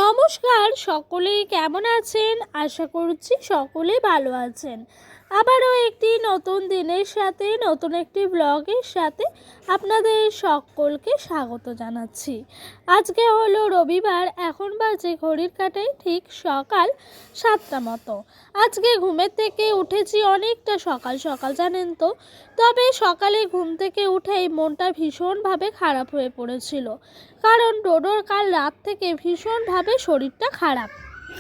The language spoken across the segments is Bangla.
নমস্কার, সকলেই কেমন আছেন? আশা করছি সকলেই ভালো আছেন। আবারও একটি নতুন দিনের সাথে নতুন একটি ব্লগের সাথে আপনাদের সকলকে স্বাগত জানাচ্ছি। আজকে হলো রবিবার, এখন বাজে ঘড়ির কাঁটায় ঠিক সকাল 7টা মতো। আজকে ঘুমের থেকে উঠেছি অনেকটা সকাল সকাল, জানেন তো। তবে সকালে ঘুম থেকে উঠেই মনটা ভীষণভাবে খারাপ হয়ে পড়েছিল, কারণ ডোডোর কাল রাত থেকে ভীষণভাবে শরীরটা খারাপ।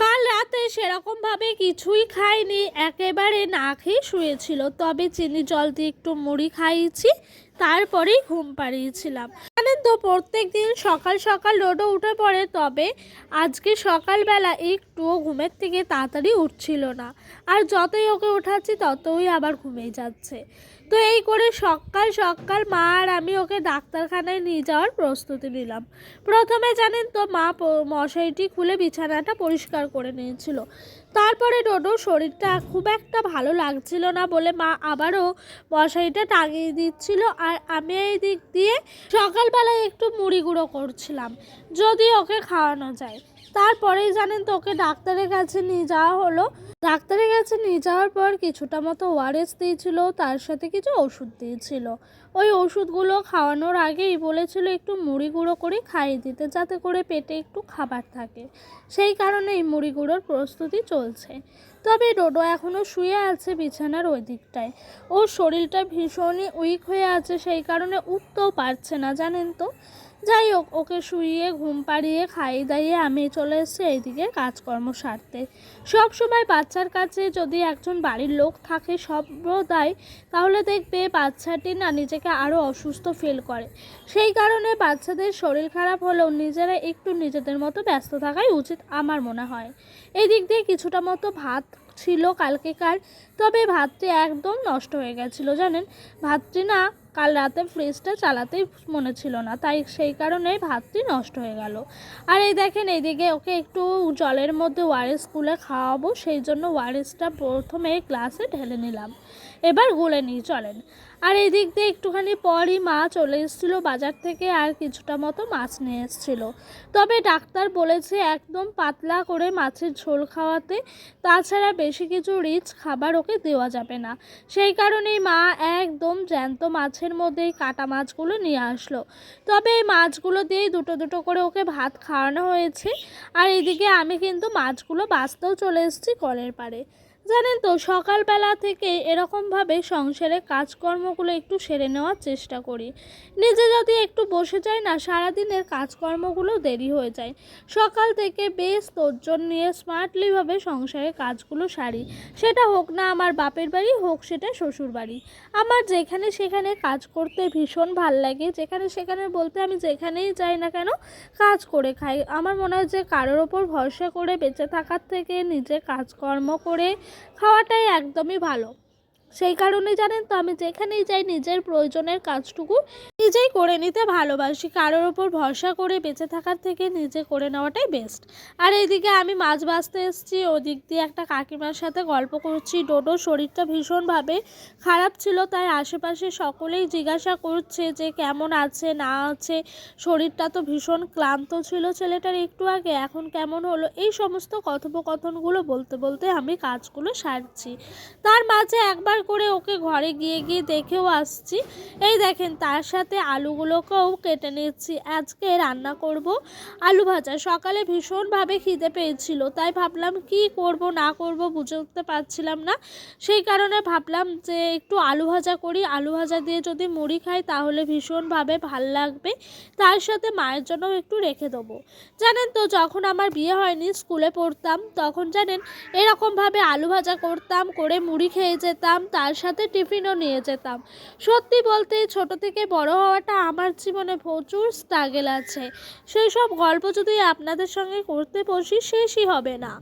কাল রাতে সেরকমভাবে কিছুই খায়নি, একেবারে না খেয়ে শুয়েছিল। তবে চিনি জল দিয়ে একটু মুড়ি খাইয়েছি, তারপরেই ঘুম পাড়িয়েছিলাম। জানেন তো, প্রত্যেক দিন সকাল সকাল ডোডো উঠে পড়ে, তবে আজকে সকালবেলা একটুও ঘুমের থেকে তাড়াতাড়ি উঠছিল না। আর যতই ওকে ওঠাচ্ছি ততই আবার ঘুমিয়ে যাচ্ছে। তো এই করে সকাল সকাল মা আর আমি ওকে ডাক্তারখানায় নিয়ে যাওয়ার প্রস্তুতি নিলাম। প্রথমে জানেন তো, মা মশারিটি খুলে বিছানাটা পরিষ্কার করে নিয়েছিল। তারপরে ডোডোর শরীরটা খুব একটা ভালো লাগছিল না বলে মা আবারও মশারিটা টাঙিয়ে দিচ্ছিল, আর আমি এই দিক দিয়ে সকালবেলায় একটু মুড়ি গুঁড়ো করছিলাম যদি ওকে খাওয়ানো যায়। তারপরেই জানেন তো, ওকে ডাক্তারের কাছে নিয়ে যাওয়া হলো। ডাক্তারের কাছে নিয়ে যাওয়ার পর কিছুটা মতো ওআরএস দিয়েছিল, তার সাথে কিছু ওষুধ দিয়েছিল। ওই ওষুধগুলো খাওয়ানোর আগেই বলেছিল একটু মুড়ি গুঁড়ো করে খাইয়ে দিতে, যাতে করে পেটে একটু খাবার থাকে। সেই কারণে এই মুড়ি গুঁড়োর প্রস্তুতি চলছে। তবে ডোডো এখনও শুয়ে আছে বিছানার ওই দিকটায়। ওর শরীরটা ভীষণই উইক হয়ে আছে, সেই কারণে উঠতেও পারছে না, জানেন তো। যাই হোক, ওকে শুইয়ে ঘুম পাড়িয়ে খাইয়ে দাইয়ে আমি চলে এসেছি এইদিকে কাজকর্ম সারতে। সব সময় বাচ্চার কাছে যদি একজন বাড়ির লোক থাকে সর্বদাই, তাহলে দেখবে বাচ্চাটি না নিজেকে আরও অসুস্থ ফিল করে। সেই কারণে বাচ্চাদের শরীর খারাপ হলেও নিজেরা একটু নিজেদের মতো ব্যস্ত থাকাই উচিত আমার মনে হয়। এই দিক দিয়ে কিছুটা মতো ভাত ছিল কালকেকার, তবে ভাতটি একদম নষ্ট হয়ে গেছিলো, জানেন। ভাতটি না কাল রাতে ফ্রিজটা চালাতেই মনে ছিল না, তাই সেই কারণে ভাতটি নষ্ট হয়ে গেল। আর এই দেখেন, এইদিকে ওকে একটু জলের মধ্যে ওআরএস গুলে খাওয়াবো, সেই জন্য ওআরএসটা প্রথমে গ্লাসে ঢেলে নিলাম। এবার গুলে নিয়ে চলেন। আর এই দিক দিয়ে একটুখানি পরই মা চলে এসেছিলো বাজার থেকে, আর কিছুটা মতো মাছ নিয়ে এসেছিলো। তবে ডাক্তার বলেছে একদম পাতলা করে মাছের ঝোল খাওয়াতে, তাছাড়া বেশি কিছু রিচ খাবার ওকে দেওয়া যাবে না। সেই কারণেই মা একদম জ্যান্ত মাছের মধ্যেই কাটা মাছগুলো নিয়ে আসলো। তবে এই মাছগুলো দিয়েই দুটো দুটো করে ওকে ভাত খাওয়ানো হয়েছে। আর এইদিকে আমি কিন্তু মাছগুলো বাছতেও চলে এসেছি কলের পাড়ে। জানেন তো, সকালবেলা থেকে এরকমভাবে সংসারের কাজকর্মগুলো একটু সেরে নেওয়ার চেষ্টা করি। নিজে যদি একটু বসে যাই না, সারাদিনের কাজকর্মগুলো দেরি হয়ে যায়। সকাল থেকে বেশ তোড়জোড় নিয়ে স্মার্টলিভাবে সংসারের কাজগুলো সারি। সেটা হোক না আমার বাপের বাড়ি, হোক সেটা শ্বশুর বাড়ি। আমার যেখানে সেখানে কাজ করতে ভীষণ ভাল লাগে। যেখানে সেখানে বলতে আমি যেখানেই যাই না কেন কাজ করে খাই। আমার মনে হয় যে কারোর ওপর ভরসা করে বেঁচে থাকার থেকে নিজে কাজকর্ম করে খাওয়াটাই একদমই ভালো। সেই কারণে জানেন তো, আমি যেখানেই যাই নিজের প্রয়োজনের কাজটুকু নিজেই করে নিতে ভালোবাসি। কারোর ওপর ভরসা করে বেঁচে থাকার থেকে নিজে করে নেওয়াটাই বেস্ট। আর এইদিকে আমি মাছ বাছতে এসেছি, ওদিক দিয়ে একটা কাকিমার সাথে গল্প করছি। ডোডোর শরীরটা ভীষণভাবে খারাপ ছিল, তাই আশেপাশে সকলেই জিজ্ঞাসা করছে যে কেমন আছে না আছে। শরীরটা তো ভীষণ ক্লান্ত ছিল ছেলেটার একটু আগে, এখন কেমন হলো, এই সমস্ত কথোপকথনগুলো বলতে বলতে আমি কাজগুলো সারছি। তার মাঝে একবার করে ওকে ঘরে গিয়ে গিয়ে দেখেও আসছি। এই দেখেন, তার সাথে আলুগুলোকেও কেটে নিচ্ছি। আজকে রান্না করব আলু ভাজা। সকালে ভীষণভাবে খিদে পেয়েছিল, তাই ভাবলাম কি করব না করব বুঝে উঠতে পারছিলাম না। সেই কারণে ভাবলাম যে একটু আলু ভাজা করি, আলু ভাজা দিয়ে যদি মুড়ি খাই তাহলে ভীষণভাবে ভাল লাগবে। তার সাথে মায়ের জন্যও একটু রেখে দেবো। জানেন তো, যখন আমার বিয়ে হয়নি, স্কুলে পড়তাম, তখন জানেন এরকমভাবে আলু ভাজা করতাম, করে মুড়ি খেয়ে যেতাম, তার সাথে টিফিনও নিয়ে যেতাম। সত্যি বলতে ছোট থেকে বড় হওয়াটা আমার জীবনে প্রচুর স্ট্রাগল আছে। সেই সব গল্প যদি আপনাদের সঙ্গে করতে বসি শেষই হবে না।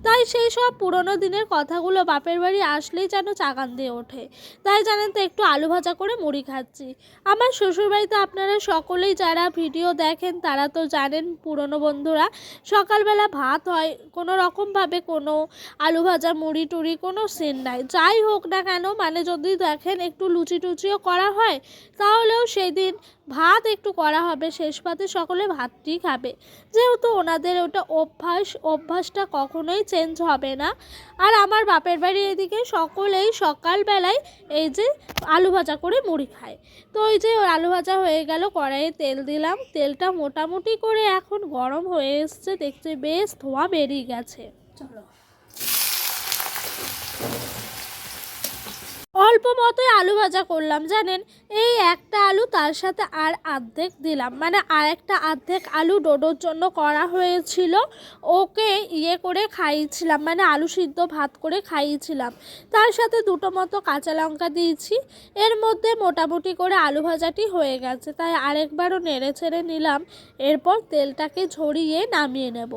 তাই সেই সব পুরনো দিনের কথাগুলো বাপের বাড়ি আসলেই যেন চাগান দিয়ে ওঠে। তাই জানেন তো, একটু আলু ভাজা করে মুড়ি খাচ্ছি। আমার শ্বশুরবাড়িতে আপনারা সকলেই যারা ভিডিও দেখেন তারা তো জানেন, পুরনো বন্ধুরা, সকালবেলা ভাত হয় কোনো রকমভাবে, কোনো আলু ভাজা মুড়ি টুড়ি কোনো সিন নাই। যাই হোক না কেন, কেন, মানে যদি দেখেন একটু লুচি টুচিও করা হয় তাহলেও সেই দিন ভাত একটু করা হবে, শেষ পাতে সকলে ভাতটি খাবে, যেহেতু ওনাদের ওটা অভ্যাসটা কখনোই চেঞ্জ হবে না। আর আমার বাপের বাড়ি এদিকে সকলেই সকালবেলায় এই যে আলু ভাজা করে মুড়ি খায়। তো ওই যে আলু ভাজা হয়ে গেল, কড়াইয়ে তেল দিলাম, তেলটা মোটামুটি করে এখন গরম হয়ে এসছে, দেখতে বেশ ধোঁয়া বেরিয়ে গেছে। চলো অল্প মতোই আলু ভাজা করলাম জানেন, এই একটা আলু তার সাথে আর অর্ধেক দিলাম, মানে আর একটা অর্ধেক আলু ডোডোর জন্য করা হয়েছিল, ওকে করে খাইয়েছিলাম, মানে আলু সিদ্ধ ভাত করে খাইয়েছিলাম, তার সাথে দুটো মতো কাঁচা লঙ্কা দিয়েছি। এর মধ্যে মোটামুটি করে আলু ভাজাটি হয়ে গেছে, তাই আরেকবারও নেড়ে ছেড়ে নিলাম। এরপর তেলটাকে ঝরিয়ে নামিয়ে নেব।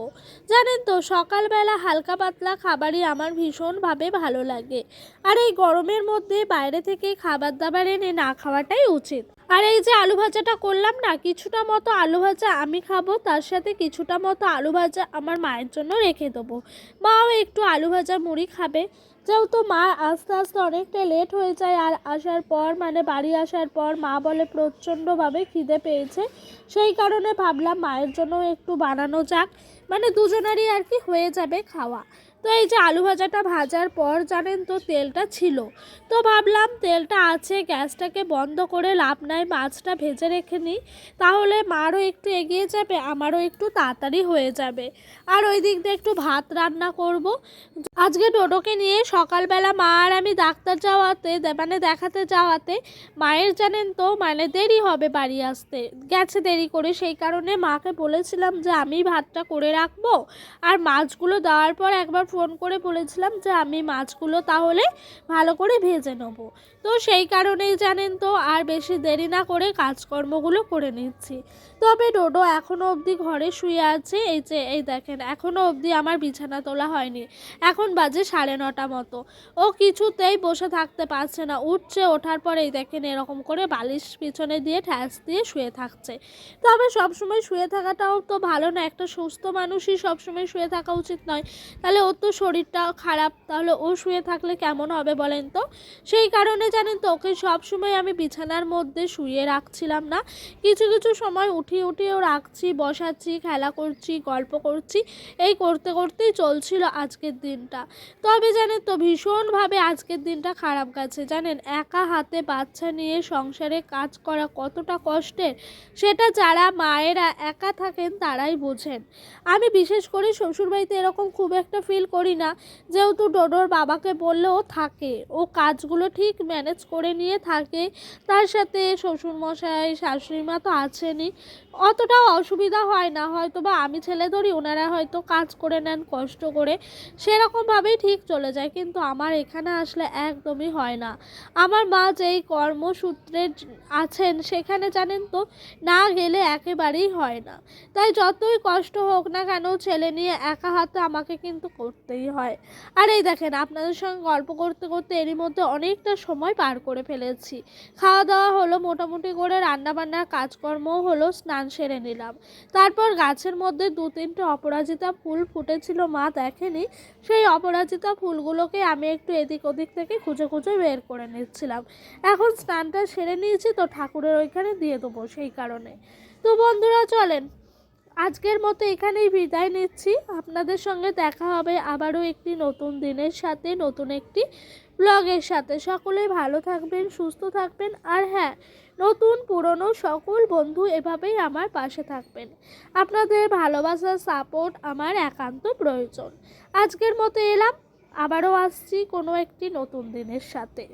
জানেন তো সকালবেলা হালকা পাতলা খাবারই আমার ভীষণভাবে ভালো লাগে, আর এই গরমের মধ্যে বাইরে থেকে খাবার দাবার এনে না খাওয়াটাই উচিত। আর এই যে আলু ভাজাটা করলাম না, কিছুটা মতো আলু ভাজা আমি খাবো, তার সাথে কিছুটা মতো আলু ভাজা আমার মায়ের জন্য রেখে দেবো। মাও একটু আলু ভাজা মুড়ি খাবে, যেহেতু মা আস্তে আস্তে অনেকটা লেট হয়ে যায়, আর আসার পর মানে বাড়ি আসার পর মা বলে প্রচণ্ডভাবে খিদে পেয়েছে, সেই কারণে ভাবলাম মায়ের জন্য একটু বানানো যাক, মানে দুজনেরই আর কি হয়ে যাবে খাওয়া। তো এই যে আলু ভাজাটা ভাজার পর জানেন তো তেলটা ছিল, তো ভাবলাম তেলটা আছে, গ্যাসটাকে বন্ধ করে লাভ নাই, মাছটা ভেজে রেখে নিই, তাহলে মারও একটু এগিয়ে যাবে, আমারও একটু তাড়াতাড়ি হয়ে যাবে। আর ওই দিক দিয়ে একটু ভাত রান্না করব। আজকে ডোডোকে নিয়ে সকালবেলা মা আর আমি ডাক্তার যাওয়াতে মানে দেখাতে যাওয়াতে মায়ের জানেন তো মানে দেরি হবে বাড়ি আসতে, গেছে দেরি করে, সেই কারণে মাকে বলেছিলাম যে আমি ভাতটা করে রাখবো, আর মাছগুলো দেওয়ার পর একবার ফোন করে বলেছিলাম যে আমি মাছগুলো তাহলে ভালো করে ভেজে নেব। তো সেই কারণেই জানেন তো আর বেশি দেরি না করে কাজকর্মগুলো করে নিচ্ছি। তবে ডোডো এখনও অবধি ঘরে শুয়ে আছে, এই দেখেন এখনও অবধি আমার বিছানা তোলা হয়নি, এখন বাজে 9:30 মতো। ও কিছুতেই বসে থাকতে পারছে না, উঠছে, ওঠার পর এই দেখেন এরকম করে বালিশ পিছনে দিয়ে ঠ্যাস দিয়ে শুয়ে থাকছে। তবে সবসময় শুয়ে থাকাটাও তো ভালো না, একটা সুস্থ মানুষই সবসময় শুয়ে থাকা উচিত নয়, তাহলে ওর তো শরীরটা খারাপ, তাহলে ও শুয়ে থাকলে কেমন হবে বলেন তো। সেই কারণে জানেন তো ওকে সবসময় আমি বিছানার মধ্যে শুয়ে রাখছিলাম না, কিছু কিছু সময় উঠিয়েও রাখছি, বসাচ্ছি, খেলা করছি, গল্প করছি, এই করতে করতেই চলছিল আজকের দিনটা। তবে জানেন তো ভীষণভাবে আজকের দিনটা খারাপ গেছে, জানেন একা হাতে বাচ্চা নিয়ে সংসারে কাজ করা কতটা কষ্টের, সেটা যারা মায়েরা একা থাকেন তারাই বোঝেন। আমি বিশেষ করে শ্বশুরবাড়িতে এরকম খুব একটা ফিল করি না, যেহেতু ডোডোর বাবাকে বললেও থাকে, ও কাজগুলো ঠিক ম্যানেজ করে নিয়ে থাকে, তার সাথে শ্বশুরমশাই শাশুড়ি মা তো আছেনই, অতটাও অসুবিধা হয় না, হয়তো বা আমি ছেলে ধরি, ওনারা হয়তো কাজ করে নেন কষ্ট করে, সেরকমভাবেই ঠিক চলে যায়। কিন্তু আমার এখানে আসলে একদমই হয় না, আমার মা যেই কর্মসূত্রে আছেন সেখানে জানেন তো না গেলে একেবারেই হয় না, তাই যতই কষ্ট হোক না কেন ছেলে নিয়ে একা হাতে আমাকে কিন্তু করতেই হয়। আর এই দেখেন আপনাদের সঙ্গে গল্প করতে করতে এরই মধ্যে অনেকটা সময় পার করে ফেলেছি, খাওয়া দাওয়া হলো, মোটামুটি করে রান্নাবান্নার কাজকর্মও হলো, স্নান সেরে নিলাম, তারপর গাছের মধ্যে 2-3টে অপরাজিতা ফুল ফুটেছিল, মা দেখেনি, সেই অপরাজিতা ফুলগুলোকে আমি একটু এদিক ওদিক থেকে খুঁজে খুঁজে বের করে নিচ্ছিলাম। এখন স্নানটা সেরে নিয়েছি তো ঠাকুরের ওইখানে দিয়ে দেবো, সেই কারণে। তো বন্ধুরা চলেন আজকের মতো এখানেই বিদায় নিচ্ছি, আপনাদের সঙ্গে দেখা হবে আবারও একটি নতুন দিনের সাথে, নতুন একটি ব্লগের সাথে। সকলেই ভালো থাকবেন, সুস্থ থাকবেন, আর হ্যাঁ নতুন পুরনো সকল বন্ধু এভাবেই আমার পাশে থাকবেন, আপনাদের ভালোবাসার সাপোর্ট আমার একান্ত প্রয়োজন। আজকের মতো এলাম, আবারও আসছি কোনো একটি নতুন দিনের সাথে।